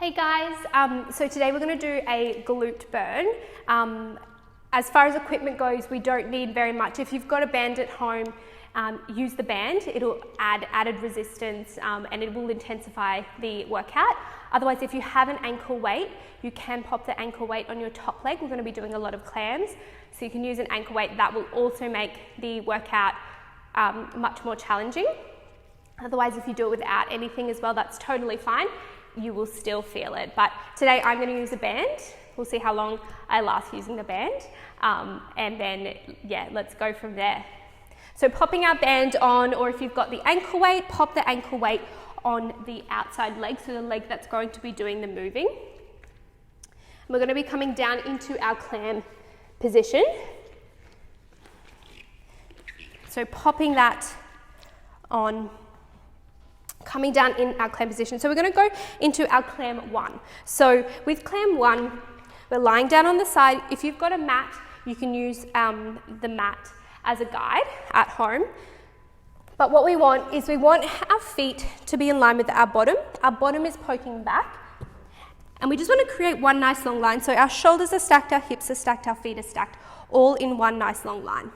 Hey guys, so today we're going to do a glute burn. As far as equipment goes, we don't need very much. If you've got a band at home, use the band. It'll add added resistance and it will intensify the workout. Otherwise, if you have an ankle weight, you can pop the ankle weight on your top leg. We're going to be doing a lot of clams, so you can use an ankle weight. That will also make the workout much more challenging. Otherwise, if you do it without anything as well, that's totally fine. You will still feel it. But today I'm going to use a band. We'll see how long I last using the band. And then, yeah, let's go from there. So popping our band on, or if you've got the ankle weight, pop the ankle weight on the outside leg, so the leg that's going to be doing the moving. And we're going to be coming down into our clam position. So popping that on, coming down in our clam position. So we're going to go into our clam one. So with clam one, we're lying down on the side. If you've got a mat, you can use the mat as a guide at home. But what we want is we want our feet to be in line with our bottom. Our bottom is poking back. And we just want to create one nice long line. So our shoulders are stacked, our hips are stacked, our feet are stacked, all in one nice long line.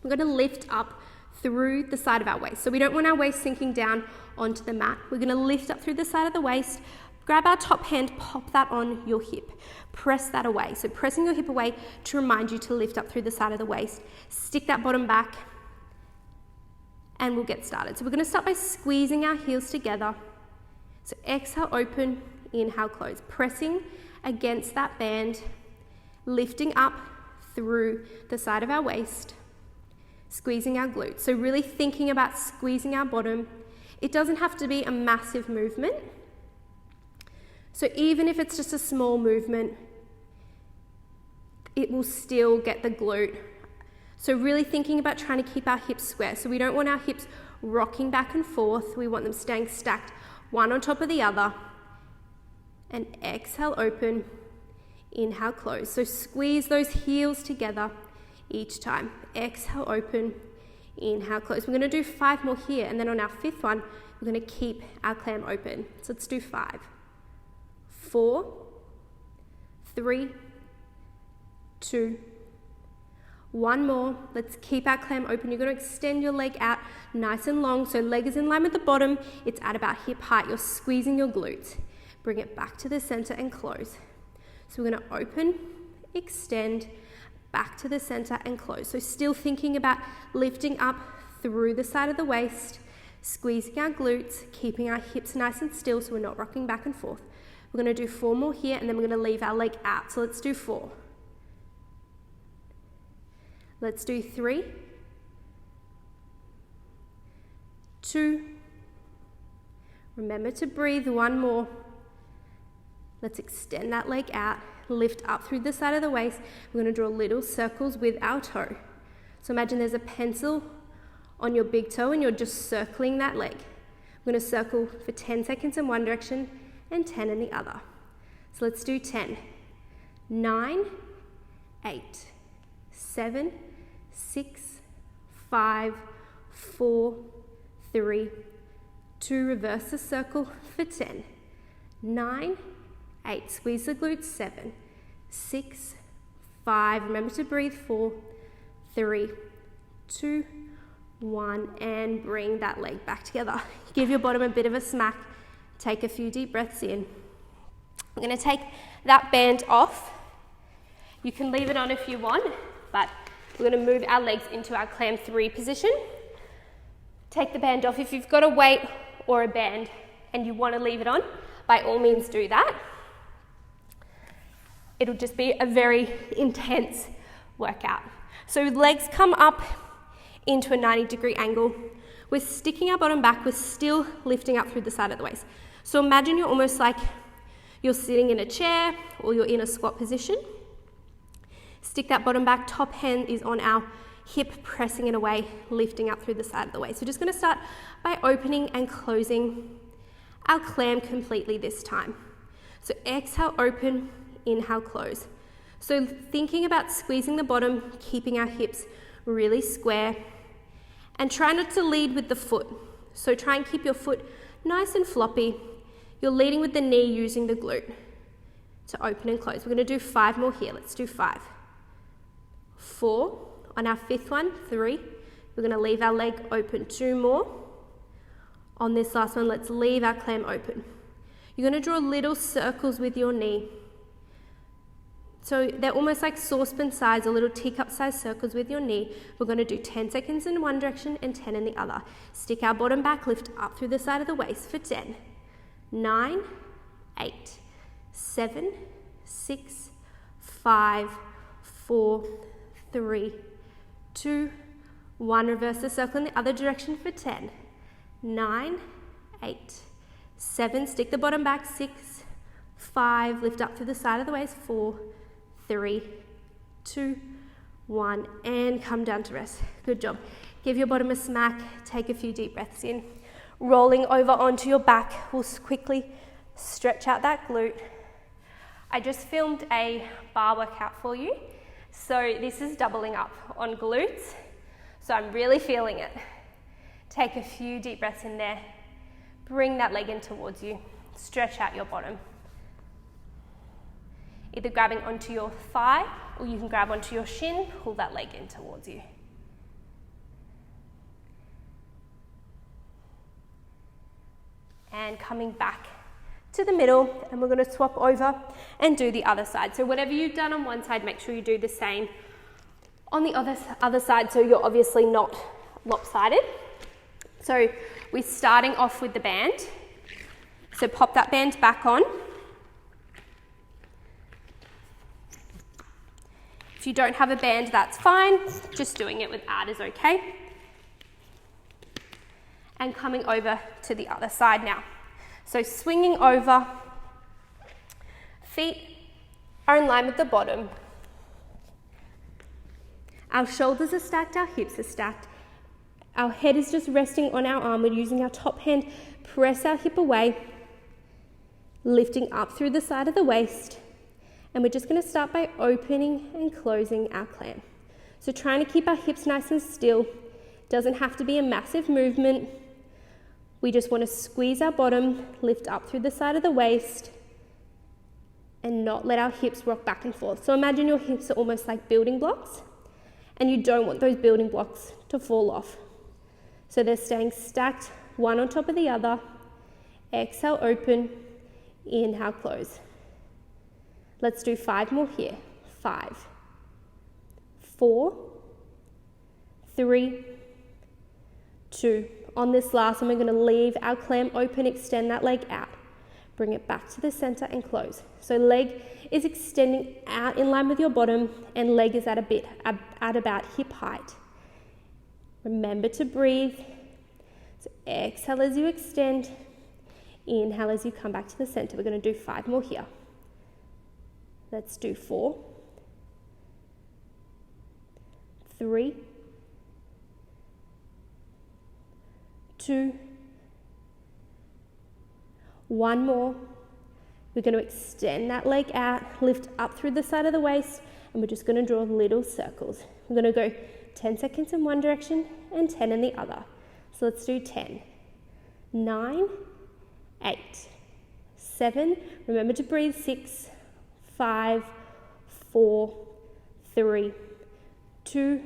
We're going to lift up through the side of our waist. So we don't want our waist sinking down onto the mat. We're going to lift up through the side of the waist, grab our top hand, pop that on your hip, press that away. So pressing your hip away to remind you to lift up through the side of the waist. Stick that bottom back and we'll get started. So we're going to start by squeezing our heels together. So exhale, open, inhale, close. Pressing against that band, lifting up through the side of our waist, squeezing our glutes. So really thinking about squeezing our bottom. It doesn't have to be a massive movement. So even if it's just a small movement, it will still get the glute. So really thinking about trying to keep our hips square. So we don't want our hips rocking back and forth. We want them staying stacked, one on top of the other. And exhale, open, inhale, close. So squeeze those heels together each time. Exhale, open, inhale, close. We're going to do 5 more here, and then on our 5th one, we're going to keep our clam open. So let's do 5, 4, 3, 2, 1 more. Let's keep our clam open. You're going to extend your leg out nice and long. So leg is in line with the bottom. It's at about hip height. You're squeezing your glutes. Bring it back to the center and close. So we're going to open, extend, back to the center and close. So still thinking about lifting up through the side of the waist, squeezing our glutes, keeping our hips nice and still so we're not rocking back and forth. We're going to do 4 more here and then we're going to leave our leg out. So let's do 4. Let's do 3, 2. Remember to breathe. 1 more. Let's extend that leg out. Lift up through the side of the waist. We're going to draw little circles with our toe. So imagine there's a pencil on your big toe and you're just circling that leg. We're going to circle for 10 seconds in one direction and 10 in the other. So let's do 10, 9, 8, 7, 6, 5, 4, 3, 2. Reverse the circle for 10, 9, 8, squeeze the glutes, 7, 6, 5, remember to breathe, 4, 3, 2, 1, and bring that leg back together. Give your bottom a bit of a smack, take a few deep breaths in. I'm going to take that band off. You can leave it on if you want, but we're going to move our legs into our clam 3 position. Take the band off. If you've got a weight or a band and you want to leave it on, by all means do that. It'll just be a very intense workout. So legs come up into a 90-degree angle. We're sticking our bottom back. We're still lifting up through the side of the waist. So imagine you're almost like you're sitting in a chair or you're in a squat position. Stick that bottom back. Top hand is on our hip, pressing it away, lifting up through the side of the waist. We're just going to start by opening and closing our clam completely this time. So exhale, open, inhale, close. So thinking about squeezing the bottom, keeping our hips really square, and try not to lead with the foot. So try and keep your foot nice and floppy. You're leading with the knee using the glute to open and close. We're going to do 5 more here. Let's do 5. 4. On our 5th one, 3. We're going to leave our leg open. 2 more. On this last one, let's leave our clam open. You're going to draw little circles with your knee. So they're almost like saucepan size or little teacup size circles with your knee. We're going to do 10 seconds in one direction and 10 in the other. Stick our bottom back, lift up through the side of the waist for 10. 9, 8, 7, 6, 5, 4, 3, 2, 1. Reverse the circle in the other direction for 10. 9, 8, 7. Stick the bottom back. 6, 5. Lift up through the side of the waist. 4, 3, 2, 1. And come down to rest. Good job. Give your bottom a smack. Take a few deep breaths in. Rolling over onto your back. We'll quickly stretch out that glute. I just filmed a bar workout for you. So this is doubling up on glutes. So I'm really feeling it. Take a few deep breaths in there. Bring that leg in towards you. Stretch out your bottom. Either grabbing onto your thigh or you can grab onto your shin, pull that leg in towards you. And coming back to the middle, and we're going to swap over and do the other side. So whatever you've done on one side, make sure you do the same on the other side, so you're obviously not lopsided. So we're starting off with the band. So pop that band back on. If you don't have a band, that's fine. Just doing it without is okay. And coming over to the other side now. So swinging over, feet are in line with the bottom. Our shoulders are stacked, our hips are stacked. Our head is just resting on our arm. We're using our top hand, press our hip away, lifting up through the side of the waist. And we're just going to start by opening and closing our clam. So trying to keep our hips nice and still. Doesn't have to be a massive movement. We just want to squeeze our bottom, lift up through the side of the waist, and not let our hips rock back and forth. So imagine your hips are almost like building blocks, and you don't want those building blocks to fall off. So they're staying stacked, one on top of the other. Exhale, open. Inhale, close. Let's do 5 more here. 5, 4, 3, 2. On this last one, we're going to leave our clam open, extend that leg out. Bring it back to the center and close. So leg is extending out in line with your bottom, and leg is at about hip height. Remember to breathe. So exhale as you extend. Inhale as you come back to the center. We're going to do 5 more here. Let's do 4, 3, 2, 1 more. We're going to extend that leg out, lift up through the side of the waist, and we're just going to draw little circles. We're going to go 10 seconds in one direction and 10 in the other. So let's do 10, 9, 8, 7. Remember to breathe. 6, 5, 4, 3, 2,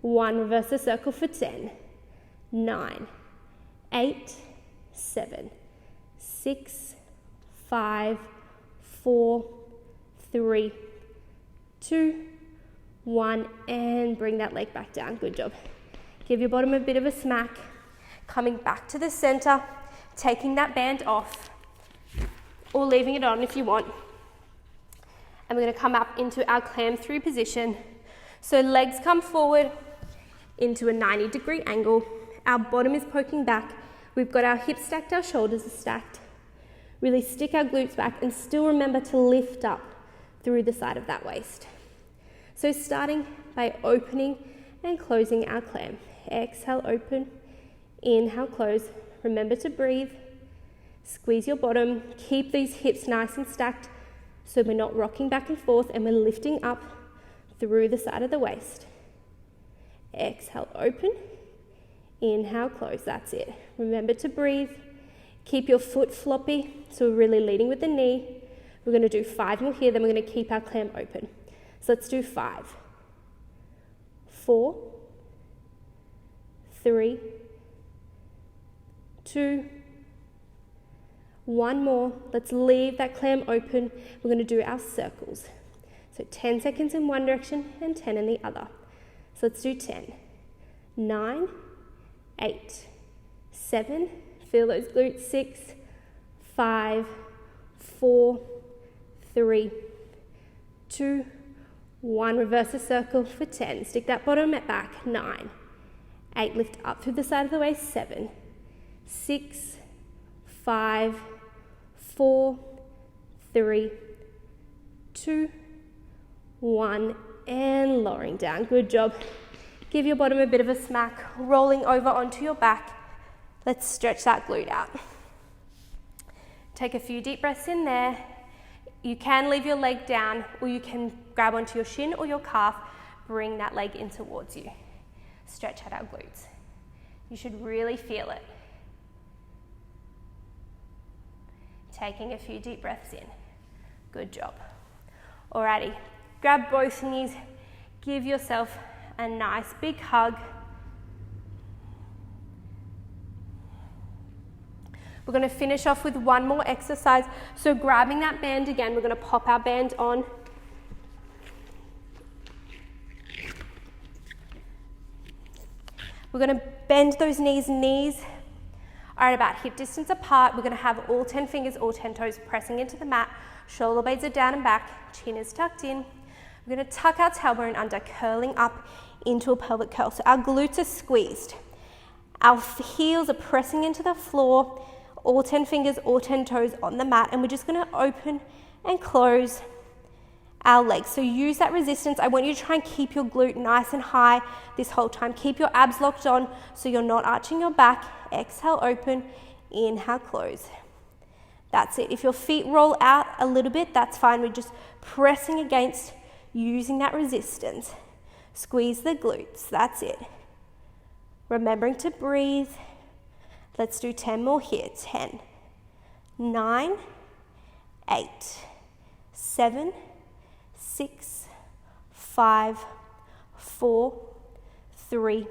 1. Reverse the circle for 10, 9, 8, 7, 6, 5, 4, 3, 2, 1, and bring that leg back down. Good job. Give your bottom a bit of a smack. Coming back to the center, taking that band off, or leaving it on if you want. And we're going to come up into our clam 3 position. So legs come forward into a 90-degree angle. Our bottom is poking back. We've got our hips stacked, our shoulders are stacked. Really stick our glutes back and still remember to lift up through the side of that waist. So starting by opening and closing our clam. Exhale, open. Inhale, close. Remember to breathe. Squeeze your bottom. Keep these hips nice and stacked so we're not rocking back and forth, and we're lifting up through the side of the waist. Exhale, open. Inhale, close. That's it. Remember to breathe. Keep your foot floppy, so we're really leading with the knee. We're going to do 5 more here, then we're going to keep our clam open. So let's do 5, 4, 3, 2, 1 more. Let's leave that clam open. We're going to do our circles. So 10 seconds in one direction and 10 in the other. So let's do 10, 9, 8, 7, feel those glutes, 6, 5, 4, 3, 2, 1, reverse the circle for 10. Stick that bottom back, 9, 8, lift up through the side of the waist, 7, 6, 5, 4, 3, 2, 1, and lowering down. Good job. Give your bottom a bit of a smack, rolling over onto your back. Let's stretch that glute out. Take a few deep breaths in there. You can leave your leg down, or you can grab onto your shin or your calf, bring that leg in towards you. Stretch out our glutes. You should really feel it. Taking a few deep breaths in. Good job. Alrighty, grab both knees, give yourself a nice big hug. We're going to finish off with one more exercise. So grabbing that band again, we're going to pop our band on. We're going to bend those knees. Knees are at about hip distance apart. We're going to have all 10 fingers, all 10 toes pressing into the mat. Shoulder blades are down and back. Chin is tucked in. We're going to tuck our tailbone under, curling up into a pelvic curl. So our glutes are squeezed. Our heels are pressing into the floor. All 10 fingers, all 10 toes on the mat, and we're just going to open and close our legs. So use that resistance. I want you to try and keep your glute nice and high this whole time. Keep your abs locked on so you're not arching your back. Exhale, open. Inhale, close. That's it. If your feet roll out a little bit, that's fine. We're just pressing against, using that resistance. Squeeze the glutes. That's it. Remembering to breathe. Let's do 10 more here. 10, 9, 8, 7, 6, 5, 4, 3,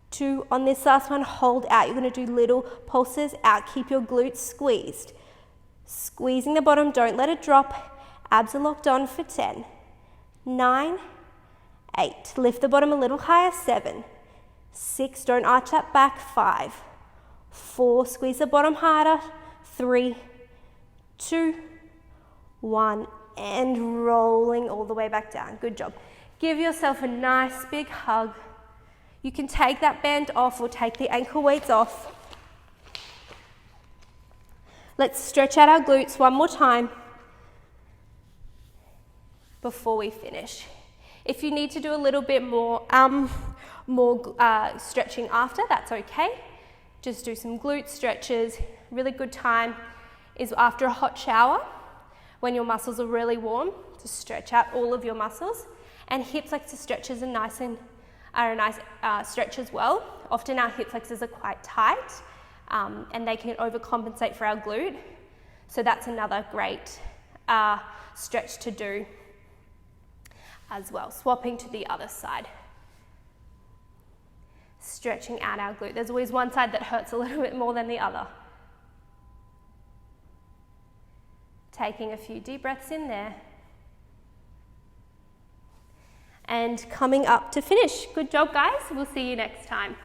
2. On this last one, hold out. You're going to do little pulses out. Keep your glutes squeezed. Squeezing the bottom. Don't let it drop. Abs are locked on for 10, 9, 8. Lift the bottom a little higher. 7, 6. Don't arch that back. 5, 4, squeeze the bottom harder, 3, 2, 1, and rolling all the way back down. Good job. Give yourself a nice big hug. You can take that band off or take the ankle weights off. Let's stretch out our glutes one more time before we finish. If you need to do a little bit more stretching after, that's okay. Just do some glute stretches. Really good time is after a hot shower when your muscles are really warm to stretch out all of your muscles. And hip flexor stretches are a nice stretch as well. Often our hip flexors are quite tight and they can overcompensate for our glute. So that's another great stretch to do as well. Swapping to the other side. Stretching out our glute. There's always one side that hurts a little bit more than the other. Taking a few deep breaths in there. And coming up to finish. Good job, guys. We'll see you next time.